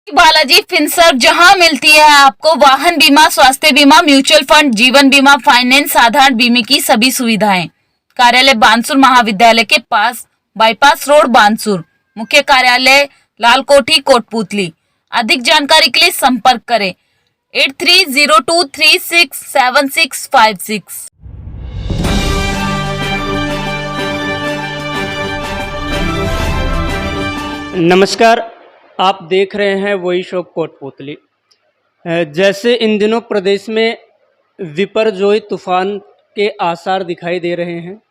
Balaji Finserv, जहां मिलती है आपको वाहन बीमा, स्वास्थ्य बीमा, म्यूचुअल फंड, जीवन बीमा, फाइनेंस, साधारण बीमे की सभी सुविधाएं। कार्यालय बानसूर महाविद्यालय के पास, बाईपास रोड, बानसूर। मुख्य कार्यालय लाल कोठी, कोटपुतली। अधिक जानकारी के लिए संपर्क करें 8302367656। नमस्कार, आप देख रहे हैं वॉइस ऑफ कोटपुतली। जैसे इन दिनों प्रदेश में विपरजोई तूफान के आसार दिखाई दे रहे हैं,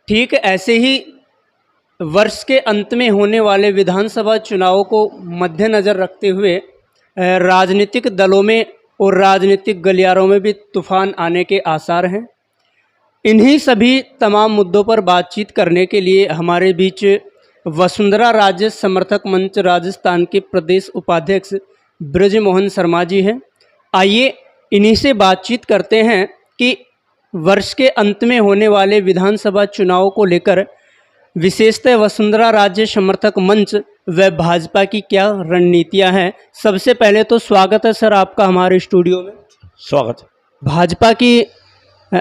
ठीक ऐसे ही वर्ष के अंत में होने वाले विधानसभा चुनावों को मद्देनज़र रखते हुए राजनीतिक दलों में और राजनीतिक गलियारों में भी तूफान आने के आसार हैं। इन्हीं सभी तमाम मुद्दों पर बातचीत करने के लिए हमारे बीच वसुंधरा राज्य समर्थक मंच राजस्थान के प्रदेश उपाध्यक्ष ब्रजमोहन शर्मा जी हैं। आइए इन्हीं से बातचीत करते हैं कि वर्ष के अंत में होने वाले विधानसभा चुनाव को लेकर विशेषतः वसुंधरा राज्य समर्थक मंच व भाजपा की क्या रणनीतियां हैं। सबसे पहले तो स्वागत है सर आपका हमारे स्टूडियो में। स्वागत। भाजपा की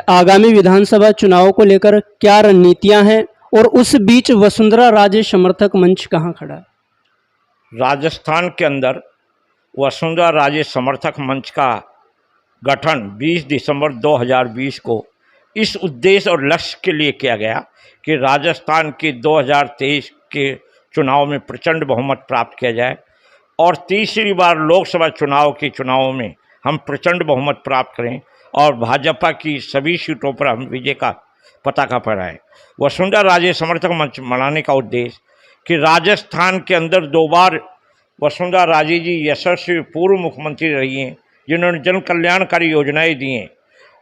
आगामी विधानसभा चुनाव को लेकर क्या रणनीतियां हैं और उस बीच वसुंधरा राज्य समर्थक मंच कहाँ खड़ा है? राजस्थान के अंदर वसुंधरा राज्य समर्थक मंच का गठन 20 दिसंबर 2020 को इस उद्देश्य और लक्ष्य के लिए किया गया कि राजस्थान के 2023 के चुनाव में प्रचंड बहुमत प्राप्त किया जाए और तीसरी बार लोकसभा चुनाव के चुनावों में हम प्रचंड बहुमत प्राप्त करें और भाजपा की सभी सीटों पर हम विजय का पताका फहराएं। वसुंधरा राज्य समर्थक मंच मनाने का उद्देश्य कि राजस्थान के अंदर 2 बार वसुंधरा राजे जी यशस्वी पूर्व मुख्यमंत्री रही हैं, जिन्होंने जन कल्याणकारी योजनाएं दी हैं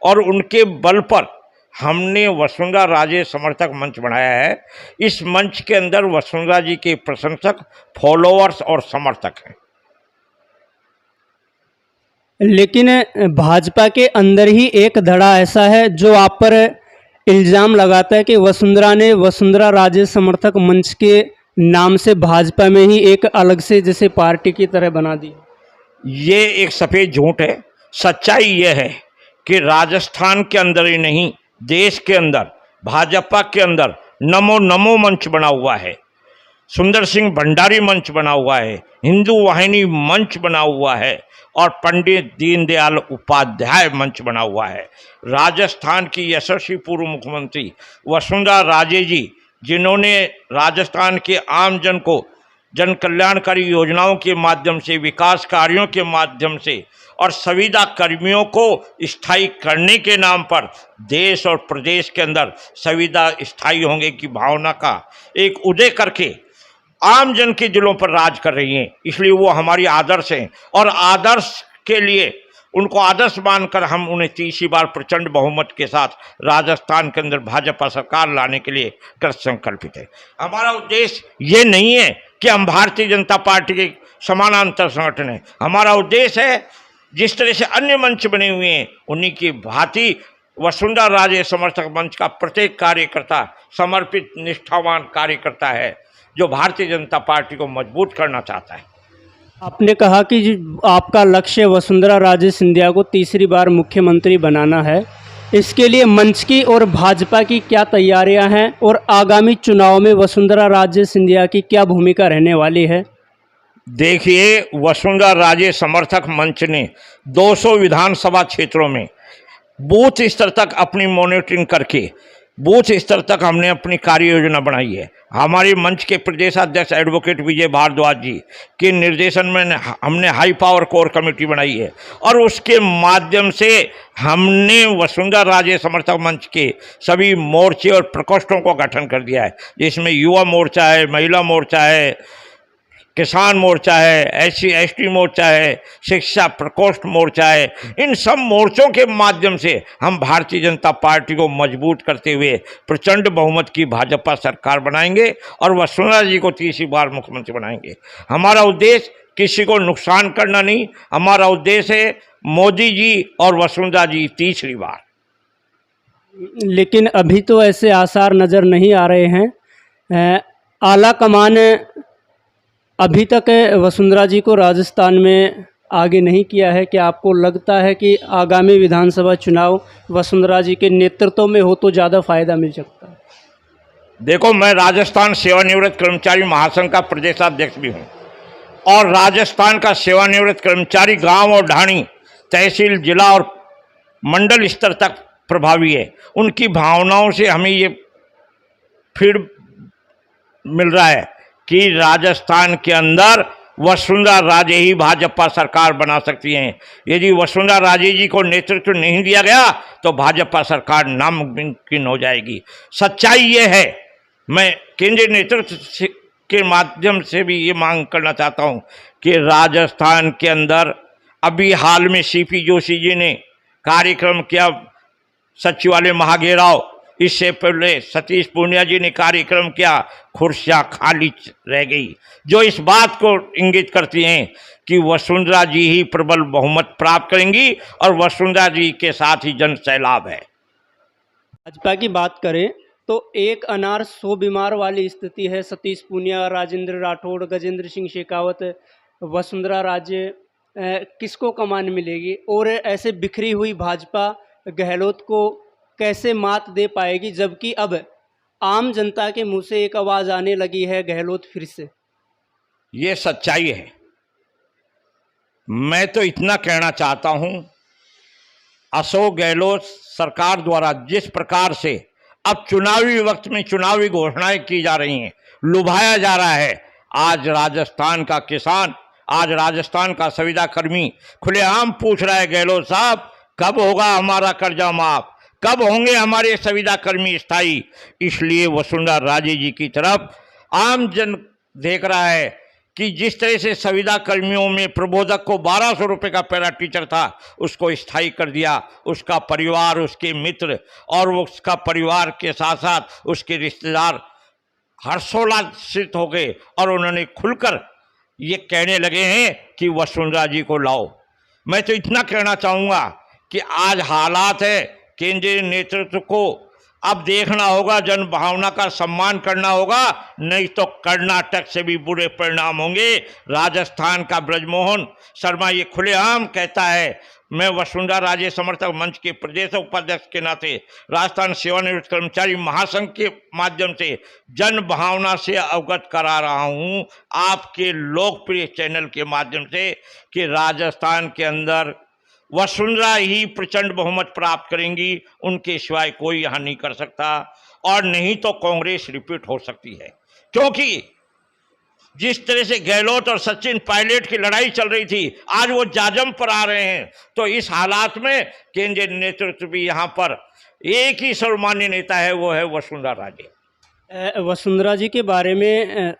और उनके बल पर हमने वसुंधरा राजे समर्थक मंच बनाया है। इस मंच के अंदर वसुंधरा जी के प्रशंसक, फॉलोअर्स और समर्थक हैं। लेकिन भाजपा के अंदर ही एक धड़ा ऐसा है जो आप पर इल्ज़ाम लगाता है कि वसुंधरा ने वसुंधरा राज्य समर्थक मंच के नाम से भाजपा में ही एक अलग से जैसे पार्टी की तरह बना दी। ये एक सफ़ेद झूठ है। सच्चाई ये है कि राजस्थान के अंदर ही नहीं, देश के अंदर भाजपा के अंदर नमो नमो मंच बना हुआ है, सुंदर सिंह भंडारी मंच बना हुआ है, हिंदू वाहिनी मंच बना हुआ है और पंडित दीनदयाल उपाध्याय मंच बना हुआ है। राजस्थान की यशस्वी पूर्व मुख्यमंत्री वसुंधरा राजे जी, जिन्होंने राजस्थान के आम जन को जन कल्याणकारी योजनाओं के माध्यम से, विकास कार्यों के माध्यम से और संविदा कर्मियों को स्थायी करने के नाम पर देश और प्रदेश के अंदर संविदा स्थायी होंगे की भावना का एक उदय करके आम जन के दिलों पर राज कर रही हैं। इसलिए वो हमारी आदर्श हैं और आदर्श के लिए उनको आदर्श मानकर हम उन्हें तीसरी बार प्रचंड बहुमत के साथ राजस्थान के अंदर भाजपा सरकार लाने के लिए कृत संकल्पित है। हमारा उद्देश्य ये नहीं है कि हम भारतीय जनता पार्टी के समानांतर संगठन हैं। हमारा उद्देश्य है जिस तरह से अन्य मंच बने हुए हैं उन्हीं की भांति वसुंधरा राजे समर्थक मंच का प्रत्येक कार्यकर्ता समर्पित निष्ठावान कार्यकर्ता है जो भारतीय जनता पार्टी को मजबूत करना चाहता है। आपने कहा कि आपका लक्ष्य वसुंधरा राजे सिंधिया को तीसरी बार मुख्यमंत्री बनाना है। इसके लिए मंच की और भाजपा की क्या तैयारियां हैं और आगामी चुनाव में वसुंधरा राजे सिंधिया की क्या भूमिका रहने वाली है? देखिए, वसुंधरा राजे समर्थक मंच ने 200 विधानसभा क्षेत्रों में बूथ स्तर तक अपनी मॉनिटरिंग करके बूथ स्तर तक हमने अपनी कार्य योजना बनाई है। हमारे मंच के प्रदेशाध्यक्ष एडवोकेट विजय भारद्वाज जी के निर्देशन में हमने हाई पावर कोर कमेटी बनाई है और उसके माध्यम से हमने वसुंधरा राजे समर्थक मंच के सभी मोर्चे और प्रकोष्ठों को गठन कर दिया है, जिसमें युवा मोर्चा है, महिला मोर्चा है, किसान मोर्चा है, SC/ST मोर्चा है, शिक्षा प्रकोष्ठ मोर्चा है। इन सब मोर्चों के माध्यम से हम भारतीय जनता पार्टी को मजबूत करते हुए प्रचंड बहुमत की भाजपा सरकार बनाएंगे और वसुंधरा जी को तीसरी बार मुख्यमंत्री बनाएंगे। हमारा उद्देश्य किसी को नुकसान करना नहीं, हमारा उद्देश्य है मोदी जी और वसुंधरा जी तीसरी बार। लेकिन अभी तो ऐसे आसार नज़र नहीं आ रहे हैं। आला कमान अभी तक वसुंधरा जी को राजस्थान में आगे नहीं किया है। क्या आपको लगता है कि आगामी विधानसभा चुनाव वसुंधरा जी के नेतृत्व में हो तो ज़्यादा फायदा मिल सकता है? देखो, मैं राजस्थान सेवानिवृत्त कर्मचारी महासंघ का प्रदेशाध्यक्ष भी हूँ और राजस्थान का सेवानिवृत्त कर्मचारी गांव और ढाणी, तहसील, जिला और मंडल स्तर तक प्रभावी है। उनकी भावनाओं से हमें ये फीड मिल रहा है कि राजस्थान के अंदर वसुंधरा राजे ही भाजपा सरकार बना सकती हैं। यदि वसुंधरा राजे जी को नेतृत्व नहीं दिया गया तो भाजपा सरकार नामुमकिन हो जाएगी। सच्चाई ये है, मैं केंद्रीय नेतृत्व के माध्यम से भी ये मांग करना चाहता हूँ कि राजस्थान के अंदर अभी हाल में सीपी जोशी जी ने कार्यक्रम किया सचिवालय महाघेराव, इससे पहले सतीश पूनिया जी ने कार्यक्रम किया, कुर्सियाँ खाली रह गई, जो इस बात को इंगित करती हैं कि वसुंधरा जी ही प्रबल बहुमत प्राप्त करेंगी और वसुंधरा जी के साथ ही जन सैलाब है। भाजपा की बात करें तो एक अनार 100 बीमार वाली स्थिति है। सतीश पूनिया, राजेंद्र राठौड़, गजेंद्र सिंह शेखावत, वसुंधरा राजे, किसको कमान मिलेगी? और ऐसे बिखरी हुई भाजपा गहलोत को कैसे मात दे पाएगी, जबकि अब आम जनता के मुंह से एक आवाज़ आने लगी है गहलोत फिर से? ये सच्चाई है। मैं तो इतना कहना चाहता हूं, अशोक गहलोत सरकार द्वारा जिस प्रकार से अब चुनावी वक्त में चुनावी घोषणाएं की जा रही हैं, लुभाया जा रहा है, आज राजस्थान का किसान, आज राजस्थान का संविदा कर्मी खुलेआम पूछ रहा है, गहलोत साहब कब होगा हमारा कर्जा माफ, कब होंगे हमारे संविदा कर्मी स्थायी। इसलिए वसुंधरा राजे जी की तरफ आम जन देख रहा है कि जिस तरह से संविदा कर्मियों में प्रबोधक को 1200 रुपये का पैरा टीचर था, उसको स्थायी कर दिया, उसका परिवार, उसके मित्र और उसका परिवार के साथ साथ उसके रिश्तेदार हर्षोल्लासित हो गए और उन्होंने खुलकर ये कहने लगे हैं कि वसुंधरा जी को लाओ। मैं तो इतना कहना चाहूँगा कि आज हालात है, केंद्रीय नेतृत्व को अब देखना होगा, जन भावना का सम्मान करना होगा, नहीं तो कर्नाटक से भी बुरे परिणाम होंगे। राजस्थान का ब्रजमोहन शर्मा ये खुलेआम कहता है। मैं वसुंधरा राजे समर्थक मंच के प्रदेश उपाध्यक्ष के नाते राजस्थान सेवानिवृत्त कर्मचारी महासंघ के माध्यम से जन भावना से अवगत करा रहा हूँ आपके लोकप्रिय चैनल के माध्यम से कि राजस्थान के अंदर वसुंधरा ही प्रचंड बहुमत प्राप्त करेंगी, उनके सिवाय कोई यहाँ नहीं कर सकता, और नहीं तो कांग्रेस रिपीट हो सकती है। क्योंकि जिस तरह से गहलोत और सचिन पायलट की लड़ाई चल रही थी, आज वो जाजम पर आ रहे हैं। तो इस हालात में केंद्रीय नेतृत्व भी यहाँ पर एक ही सर्वमान्य नेता है, वो है वसुंधरा राजे। वसुंधरा जी के बारे में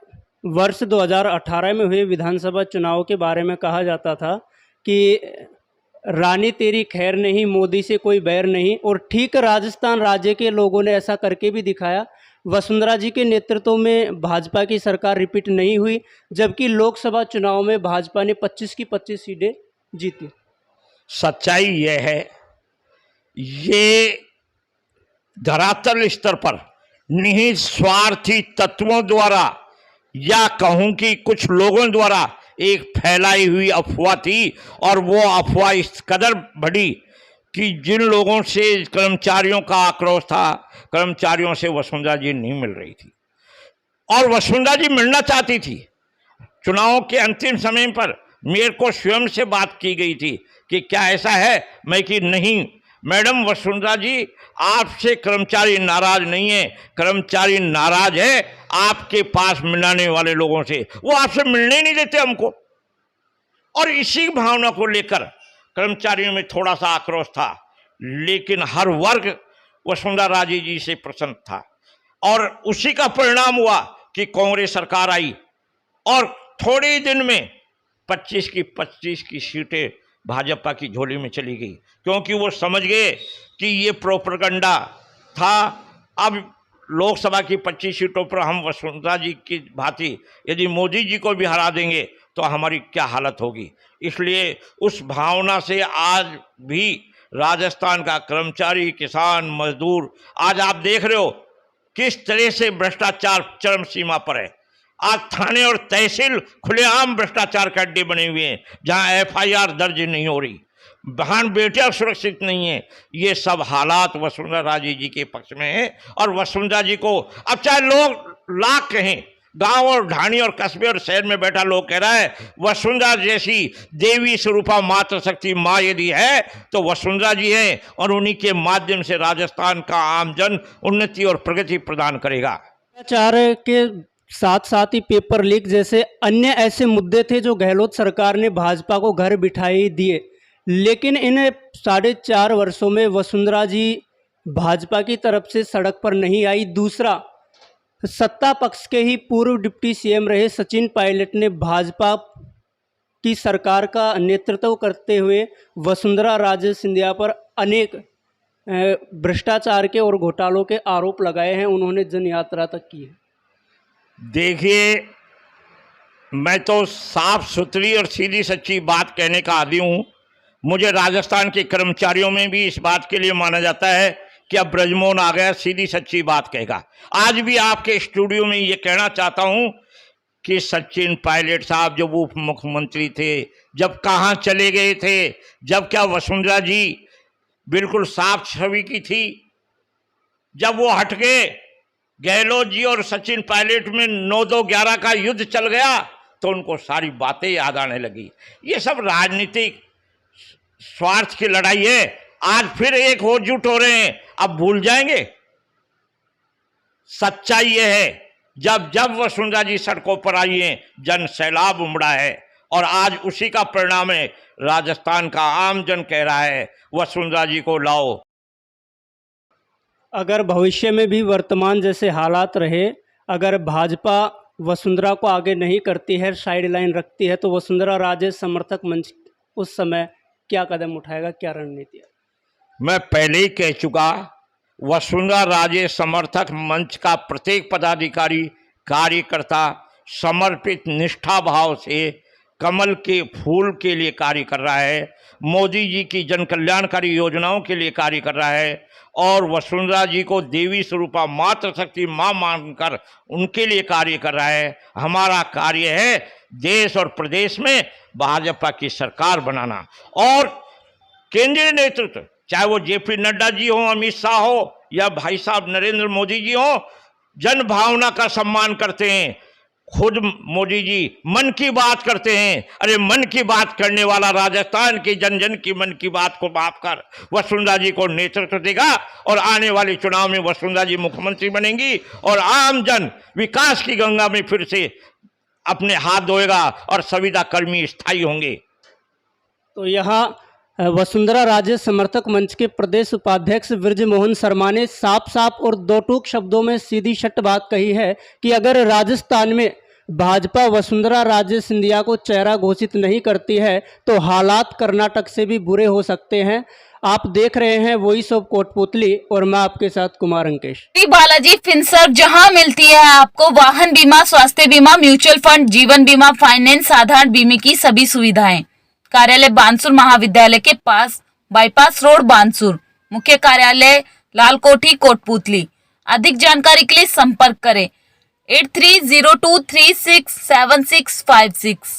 वर्ष 2018 में हुए विधानसभा चुनाव के बारे में कहा जाता था कि रानी तेरी खैर नहीं, मोदी से कोई बैर नहीं, और ठीक राजस्थान राज्य के लोगों ने ऐसा करके भी दिखाया। वसुंधरा जी के नेतृत्व में भाजपा की सरकार रिपीट नहीं हुई, जबकि लोकसभा चुनाव में भाजपा ने 25 की 25 सीटें जीती। सच्चाई यह है, ये धरातल स्तर पर निहित स्वार्थी तत्वों द्वारा या कहूं कि कुछ लोगों द्वारा एक फैलाई हुई अफवाह थी, और वो अफवाह इस कदर बढ़ी कि जिन लोगों से कर्मचारियों का आक्रोश था, कर्मचारियों से वसुंधरा जी नहीं मिल रही थी और वसुंधरा जी मिलना चाहती थी। चुनाव के अंतिम समय पर मेरे को स्वयं से बात की गई थी कि क्या ऐसा है, मैं कि नहीं मैडम, वसुंधरा जी आपसे कर्मचारी नाराज नहीं है, कर्मचारी नाराज है आपके पास मिलाने वाले लोगों से, वो आपसे मिलने ही नहीं देते हमको। और इसी भावना को लेकर कर्मचारियों में थोड़ा सा आक्रोश था, लेकिन हर वर्ग वसुंधरा राजे जी से प्रसन्न था और उसी का परिणाम हुआ कि कांग्रेस सरकार आई और थोड़े ही दिन में 25 की 25 की सीटें भाजपा की झोली में चली गई, क्योंकि वो समझ गए कि ये प्रोपेगेंडा था। अब लोकसभा की 25 सीटों पर हम वसुंधरा जी की भांति यदि मोदी जी को भी हरा देंगे तो हमारी क्या हालत होगी। इसलिए उस भावना से आज भी राजस्थान का कर्मचारी, किसान, मजदूर, आज आप देख रहे हो किस तरह से भ्रष्टाचार चरम सीमा पर है। आज थाने और तहसील खुलेआम भ्रष्टाचार के अड्डे बने हुए हैं, जहां FIR दर्ज नहीं हो रही, बहन बेटियां सुरक्षित नहीं है। ये सब हालात वसुंधरा राजे जी के पक्ष में है। और वसुंधरा जी को अब चाहे लोग लाख कहें, गांव और ढाणी और कस्बे और शहर में बैठा लोग कह रहा है वसुंधरा जैसी देवी स्वरूपा मातृशक्ति माँ यदि है तो वसुंधरा जी हैं, और उन्हीं के माध्यम से राजस्थान का आमजन उन्नति और प्रगति प्रदान करेगा। भ्रष्टाचार के साथ साथ ही पेपर लीक जैसे अन्य ऐसे मुद्दे थे जो गहलोत सरकार ने भाजपा को घर बिठाई दिए, लेकिन इन 4.5 वर्षों में वसुंधरा जी भाजपा की तरफ से सड़क पर नहीं आई। दूसरा, सत्ता पक्ष के ही पूर्व डिप्टी CM रहे सचिन पायलट ने भाजपा की सरकार का नेतृत्व करते हुए वसुंधरा राजे सिंधिया पर अनेक भ्रष्टाचार के और घोटालों के आरोप लगाए हैं। उन्होंने जन यात्रा तक की है। देखिए, मैं तो साफ सुथरी और सीधी सच्ची बात कहने का आदी हूँ। मुझे राजस्थान के कर्मचारियों में भी इस बात के लिए माना जाता है कि अब ब्रजमोहन आ गया, सीधी सच्ची बात कहेगा। आज भी आपके स्टूडियो में ये कहना चाहता हूँ कि सचिन पायलट साहब जब उप मुख्यमंत्री थे, जब कहाँ चले गए थे, जब क्या वसुंधरा जी बिल्कुल साफ छवि की थी, जब वो हट गए, गहलोत जी और सचिन पायलट में 9-2-11 का युद्ध चल गया तो उनको सारी बातें याद आने लगी। ये सब राजनीतिक स्वार्थ की लड़ाई है। आज फिर एक हो जुट हो रहे हैं, अब भूल जाएंगे। सच्चाई यह है, जब जब वसुंधरा जी सड़कों पर आई हैं, जन सैलाब उमड़ा है, और आज उसी का परिणाम है। राजस्थान का आम जन कह रहा है वसुंधरा जी को लाओ। अगर भविष्य में भी वर्तमान जैसे हालात रहे, अगर भाजपा वसुंधरा को आगे नहीं करती है, साइड लाइन रखती है, तो वसुंधरा राजे समर्थक मंच उस समय क्या कदम उठाएगा, क्या रणनीति है? मैं पहले ही कह चुका, वसुंधरा राजे समर्थक मंच का प्रत्येक पदाधिकारी कार्यकर्ता समर्पित निष्ठा भाव से कमल के फूल के लिए कार्य कर रहा है, मोदी जी की जन कल्याणकारी योजनाओं के लिए कार्य कर रहा है, और वसुंधरा जी को देवी स्वरूपा मातृशक्ति मां मानकर उनके लिए कार्य कर रहा है। हमारा कार्य है देश और प्रदेश में भाजपा की सरकार बनाना, और केंद्रीय नेतृत्व चाहे वो JP नड्डा जी हो, अमित शाह हो, या भाई साहब नरेंद्र मोदी जी हो, जन भावना का सम्मान करते हैं। खुद मोदी जी मन की बात करते हैं। अरे मन की बात करने वाला राजस्थान के जन जन की मन की बात को माफ कर वसुंधरा जी को नेतृत्व देगा, और आने वाले चुनाव में वसुंधरा जी मुख्यमंत्री बनेंगी, और आम जन विकास की गंगा में फिर से अपने हाथ धोएगा, और संविदा कर्मी स्थायी होंगे। तो यहाँ वसुंधरा राजे समर्थक मंच के प्रदेश उपाध्यक्ष ब्रजमोहन शर्मा ने साफ साफ और दो टूक शब्दों में सीधी शट बात कही है कि अगर राजस्थान में भाजपा वसुंधरा राजे सिंधिया को चेहरा घोषित नहीं करती है तो हालात कर्नाटक से भी बुरे हो सकते हैं। आप देख रहे हैं वॉइस ऑफ कोटपुतली, और मैं आपके साथ कुमार अंकेश। श्री बालाजी फिनसर्व, जहां मिलती है आपको वाहन बीमा, स्वास्थ्य बीमा, म्यूचुअल फंड, जीवन बीमा, फाइनेंस, साधारण बीमे की सभी सुविधाएं। कार्यालय बानसूर महाविद्यालय के पास, बाईपास रोड, बानसूर। मुख्य कार्यालय लालकोठी, कोटपुतली। अधिक जानकारी के लिए संपर्क करें 8302367656।